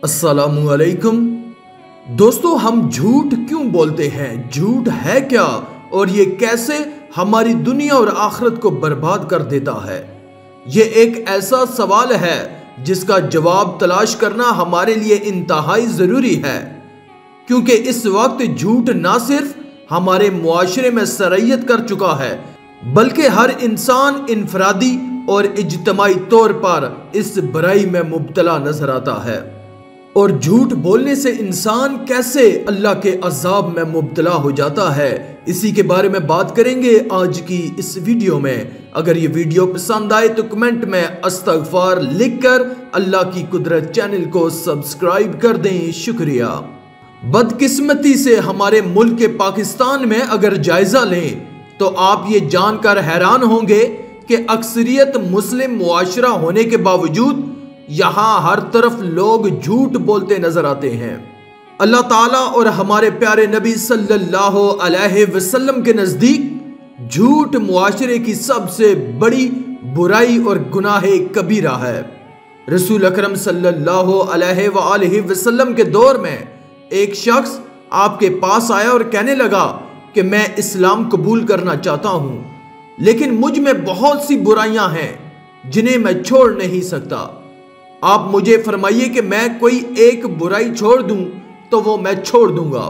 अस्सलामु अलैकुम दोस्तों, हम झूठ क्यों बोलते हैं? झूठ है क्या और ये कैसे हमारी दुनिया और आखिरत को बर्बाद कर देता है? ये एक ऐसा सवाल है जिसका जवाब तलाश करना हमारे लिए इंतहाई ज़रूरी है, क्योंकि इस वक्त झूठ ना सिर्फ हमारे मुआशरे में सरयत कर चुका है, बल्कि हर इंसान इनफरादी और इज्तमाई तौर पर इस बुराई में मुब्तला नजर आता है। और झूठ बोलने से इंसान कैसे अल्लाह के अज़ाब में मुब्तला हो जाता है, इसी के बारे में बात करेंगे आज की इस वीडियो में। अगर ये वीडियो पसंद आए तो कमेंट में अस्तगफार लिखकर अल्लाह की कुदरत चैनल को सब्सक्राइब कर दें, शुक्रिया। बदकिस्मती से हमारे मुल्क के पाकिस्तान में अगर जायजा लें तो आप ये जानकर हैरान होंगे कि अक्सरियत मुस्लिम मुआशरा होने के बावजूद यहाँ हर तरफ लोग झूठ बोलते नजर आते हैं। अल्लाह ताला और हमारे प्यारे नबी सल्लल्लाहु अलैहि वसल्लम के नजदीक झूठ मुआशरे की सबसे बड़ी बुराई और गुनाह कबीरा है। रसूल अकरम सल्लल्लाहु अलैहि वसल्लम के दौर में एक शख्स आपके पास आया और कहने लगा कि मैं इस्लाम कबूल करना चाहता हूँ, लेकिन मुझ में बहुत सी बुराइयां हैं जिन्हें मैं छोड़ नहीं सकता। आप मुझे फरमाइए कि मैं कोई एक बुराई छोड़ दूं तो वो मैं छोड़ दूंगा।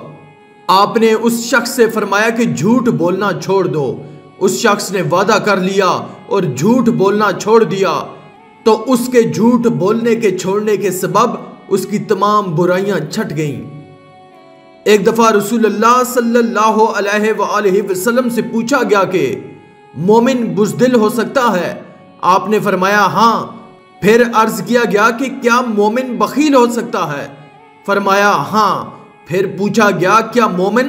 आपने उस शख्स से फरमाया कि झूठ बोलना छोड़ दो। उस शख्स ने वादा कर लिया और झूठ बोलना छोड़ दिया, तो उसके झूठ बोलने के छोड़ने के सबब उसकी तमाम बुराइयां छट गईं। एक दफा रसूलुल्लाह सल्लल्लाहु अलैहि वसल्लम से पूछा गया कि मोमिन बुज़दिल हो सकता है? आपने फरमाया हाँ। फिर अर्ज किया गया कि क्या मोमिन बखील हो सकता है? फरमाया हाँ। फिर पूछा गया क्या मोमिन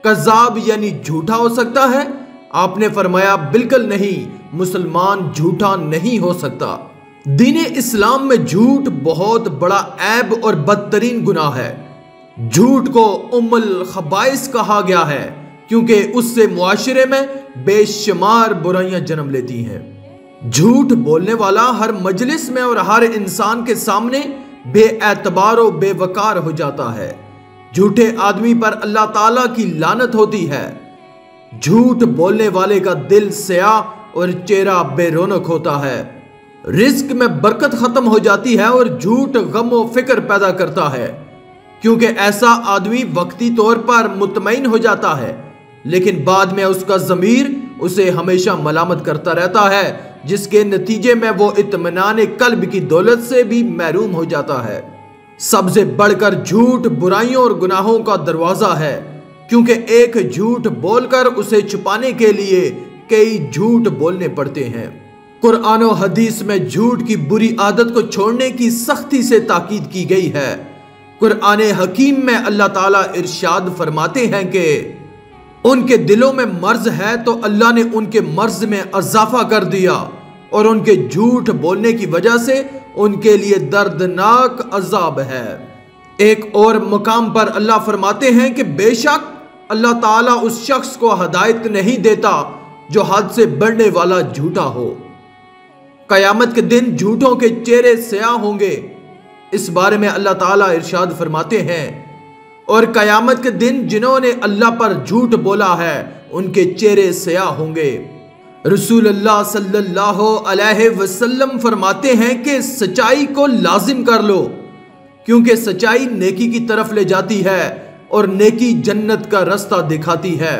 कज़्ज़ाब यानी झूठा हो सकता है? आपने फरमाया बिल्कुल नहीं, मुसलमान झूठा नहीं हो सकता। दीन इस्लाम में झूठ बहुत बड़ा ऐब और बदतरीन गुनाह है। झूठ को उम्मुल खबाइस कहा गया है, क्योंकि उससे मुआशरे में बेशुमार बुराइयां जन्म लेती हैं। झूठ बोलने वाला हर मजलिस में और हर इंसान के सामने बेएतबार और बेवकार हो जाता है। झूठे आदमी पर अल्लाह ताला की लानत होती है। झूठ बोलने वाले का दिल स्याह और चेहरा बेरौनक होता है। रिज्क में बरकत खत्म हो जाती है और झूठ गम और फिक्र पैदा करता है, क्योंकि ऐसा आदमी वक्ती तौर पर मुतमईन हो जाता है, लेकिन बाद में उसका ज़मीर उसे हमेशा मलामत करता रहता है, जिसके नतीजे में वो इत्मीनान कल्ब की दौलत से भी महरूम हो जाता है। सबसे बढ़कर झूठ बुराइयों और गुनाहों का दरवाजा है, क्योंकि एक झूठ बोलकर उसे छुपाने के लिए कई झूठ बोलने पड़ते हैं। कुरान और हदीस में झूठ की बुरी आदत को छोड़ने की सख्ती से ताकीद की गई है। कुरान हकीम में अल्लाह ताला इरशाद फरमाते हैं कि उनके दिलों में मर्ज है तो अल्लाह ने उनके मर्ज में अजाफा कर दिया, और उनके झूठ बोलने की वजह से उनके लिए दर्दनाक अजाब है। एक और मकाम पर अल्लाह फरमाते हैं कि बेशक अल्लाह ताला उस शख्स को हिदायत नहीं देता जो हद से बढ़ने वाला झूठा हो। कयामत के दिन झूठों के चेहरे स्याह होंगे। इस बारे में अल्लाह ताला इरशाद फरमाते हैं, और कयामत के दिन जिन्होंने अल्लाह पर झूठ बोला है उनके चेहरे स्याह होंगे। रसूलुल्लाह सल्लल्लाहु अलैहि वसल्लम फरमाते हैं कि सच्चाई को लाजिम कर लो, क्योंकि सच्चाई नेकी की तरफ ले जाती है और नेकी जन्नत का रास्ता दिखाती है।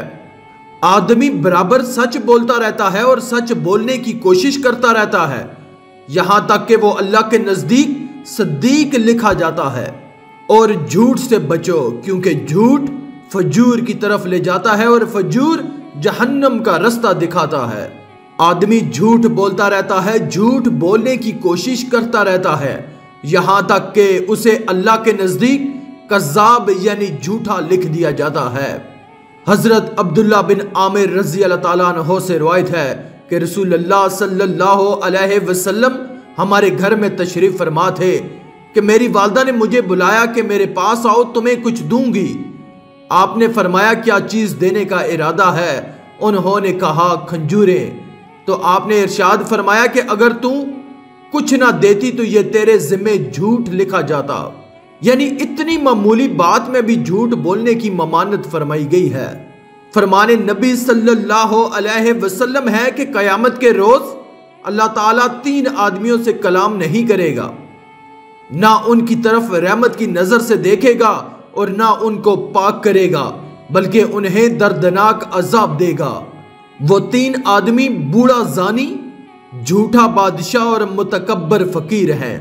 आदमी बराबर सच बोलता रहता है और सच बोलने की कोशिश करता रहता है, यहां तक कि वो अल्लाह के नजदीक सद्दीक लिखा जाता है। और झूठ से बचो, क्योंकि झूठ फजूर की तरफ ले जाता है और फजूर जहन्नम का रास्ता दिखाता है। आदमी झूठ बोलता रहता है, झूठ बोलने की कोशिश करता रहता है, यहां तक कि उसे अल्लाह के नजदीक कज़्ज़ाब यानी झूठा लिख दिया जाता है। हजरत अब्दुल्ला बिन आमिर रज़ी अल्लाह ताला अन्हु से रिवायत है कि रसूलुल्लाह सल्लल्लाहु अलैहि वसल्लम हमारे घर में तशरीफ फरमा थे कि मेरी वालदा ने मुझे बुलाया कि मेरे पास आओ, तुम्हें कुछ दूंगी। आपने फरमाया क्या चीज देने का इरादा है? उन्होंने कहा खंजूरें। तो आपने इरशाद फरमाया कि अगर तू कुछ ना देती तो ये तेरे जिम्मे झूठ लिखा जाता, یعنی اتنی معمولی بات میں بھی جھوٹ بولنے کی ممانعت فرمائی گئی ہے۔ فرمان نبی صلی اللہ علیہ وسلم ہے کہ قیامت کے روز اللہ تعالیٰ 3 آدمیوں سے کلام نہیں کرے گا، نہ ان کی طرف رحمت کی نظر سے دیکھے گا اور نہ ان کو پاک کرے گا، بلکہ انہیں دردناک عذاب دے گا۔ وہ 3 آدمی بوڑھا زانی، جھوٹا بادشاہ اور متکبر فقیر ہیں۔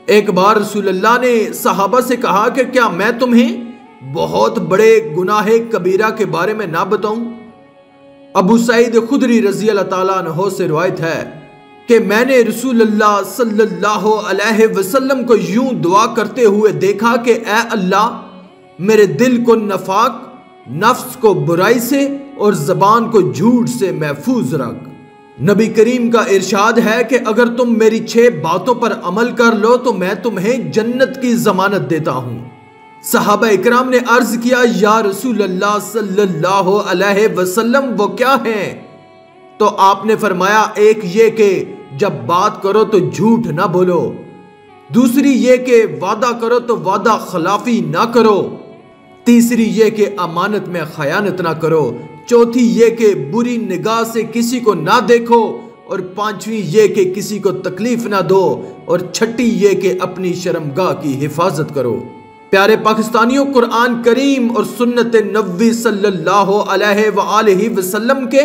ایک بار رسول اللہ نے صحابہ سے کہا کہ کیا میں تمہیں بہت بڑے گناہ کبیرہ کے بارے میں نہ بتاؤں؟ ابو سعید خدری رضی اللہ تعالیٰ عنہ سے روایت ہے کہ میں نے رسول اللہ صلی اللہ علیہ وسلم کو یوں دعا کرتے ہوئے دیکھا کہ اے اللہ میرے دل کو نفاق، نفس کو برائی سے اور زبان کو جھوٹ سے محفوظ رکھ۔ نبی کریم کا ارشاد ہے کہ اگر تم میری 6 باتوں پر عمل کر لو تو میں تمہیں جنت کی ضمانت دیتا ہوں۔ صحابہ اکرام نے عرض کیا یا رسول اللہ صلی اللہ علیہ وسلم وہ کیا ہیں؟ تو آپ نے فرمایا ایک یہ کہ جب بات کرو تو جھوٹ نہ بولو، دوسری یہ کہ وعدہ کرو تو وعدہ خلافی نہ کرو، تیسری یہ کہ امانت میں خیانت نہ کرو، چوتھی یہ کہ بری نگاہ سے کسی کو نہ دیکھو، اور 5ویں یہ کہ کسی کو تکلیف نہ دو، اور 6ٹھی یہ کہ اپنی شرمگاہ کی حفاظت کرو۔ پیارے پاکستانیوں، قرآن کریم اور سنت نبوی صلی اللہ علیہ وآلہ وسلم کے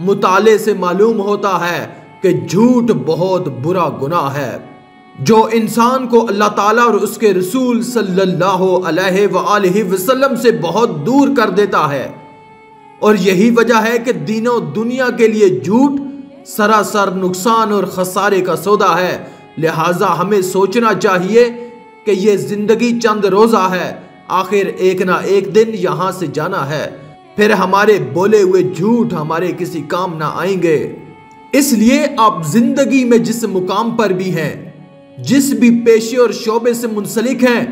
مطالعے سے معلوم ہوتا ہے کہ جھوٹ بہت برا گناہ ہے جو انسان کو اللہ تعالیٰ اور اس کے رسول صلی اللہ علیہ وآلہ وسلم سے بہت دور کر دیتا ہے، اور یہی وجہ ہے کہ دین و دنیا کے لیے جھوٹ سراسر نقصان اور خسارے کا سودا ہے۔ لہٰذا ہمیں سوچنا چاہیے کہ یہ زندگی چند روزہ ہے، آخر ایک نہ ایک دن یہاں سے جانا ہے، پھر ہمارے بولے ہوئے جھوٹ ہمارے کسی کام نہ آئیں گے۔ اس لیے آپ زندگی میں جس مقام پر بھی ہیں، جس بھی پیشے اور شعبے سے منسلک ہیں،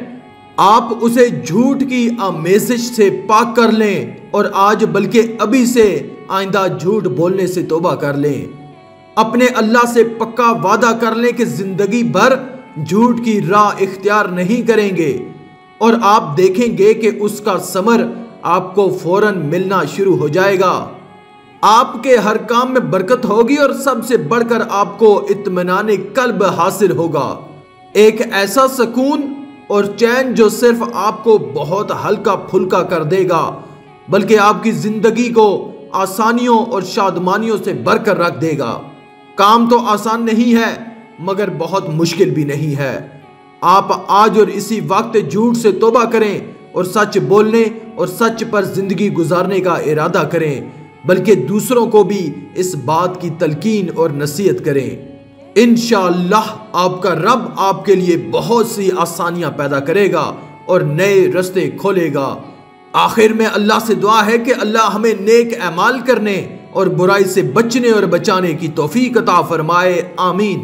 آپ اسے جھوٹ کی آمیزش سے پاک کر لیں، اور آج بلکہ ابھی سے آئندہ جھوٹ بولنے سے توبہ کر لیں۔ اپنے اللہ سے پکا وعدہ کر لیں کہ زندگی بھر جھوٹ کی راہ اختیار نہیں کریں گے، اور آپ دیکھیں گے کہ اس کا ثمر آپ کو فوراً ملنا شروع ہو جائے گا۔ آپ کے ہر کام میں برکت ہوگی، اور سب سے بڑھ کر آپ کو اطمینان قلب حاصل ہوگا، ایک ایسا سکون اور چین جو صرف آپ کو بہت ہلکا پھلکا کر دے گا، بلکہ آپ کی زندگی کو آسانیوں اور شادمانیوں سے بھر کر رکھ دے گا۔ کام تو آسان نہیں ہے مگر بہت مشکل بھی نہیں ہے۔ آپ آج اور اسی وقت جھوٹ سے توبہ کریں اور سچ بولنے اور سچ پر زندگی گزارنے کا ارادہ کریں، بلکہ دوسروں کو بھی اس بات کی تلقین اور نصیحت کریں۔ انشاءاللہ آپ کا رب آپ کے لیے بہت سی آسانیاں پیدا کرے گا اور نئے رستے کھولے گا۔ آخر میں اللہ سے دعا ہے کہ اللہ ہمیں نیک اعمال کرنے اور برائی سے بچنے اور بچانے کی توفیق عطا فرمائے، آمین۔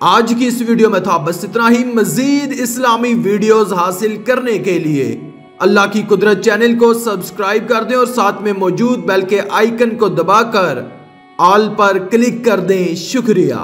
آج کی اس ویڈیو میں تھا بس اتنا ہی۔ مزید اسلامی ویڈیوز حاصل کرنے کے لیے اللہ کی قدرت چینل کو سبسکرائب کر دیں اور ساتھ میں موجود بیل کے آئیکن کو دبا کر آل پر کلک کر دیں۔ شکریہ۔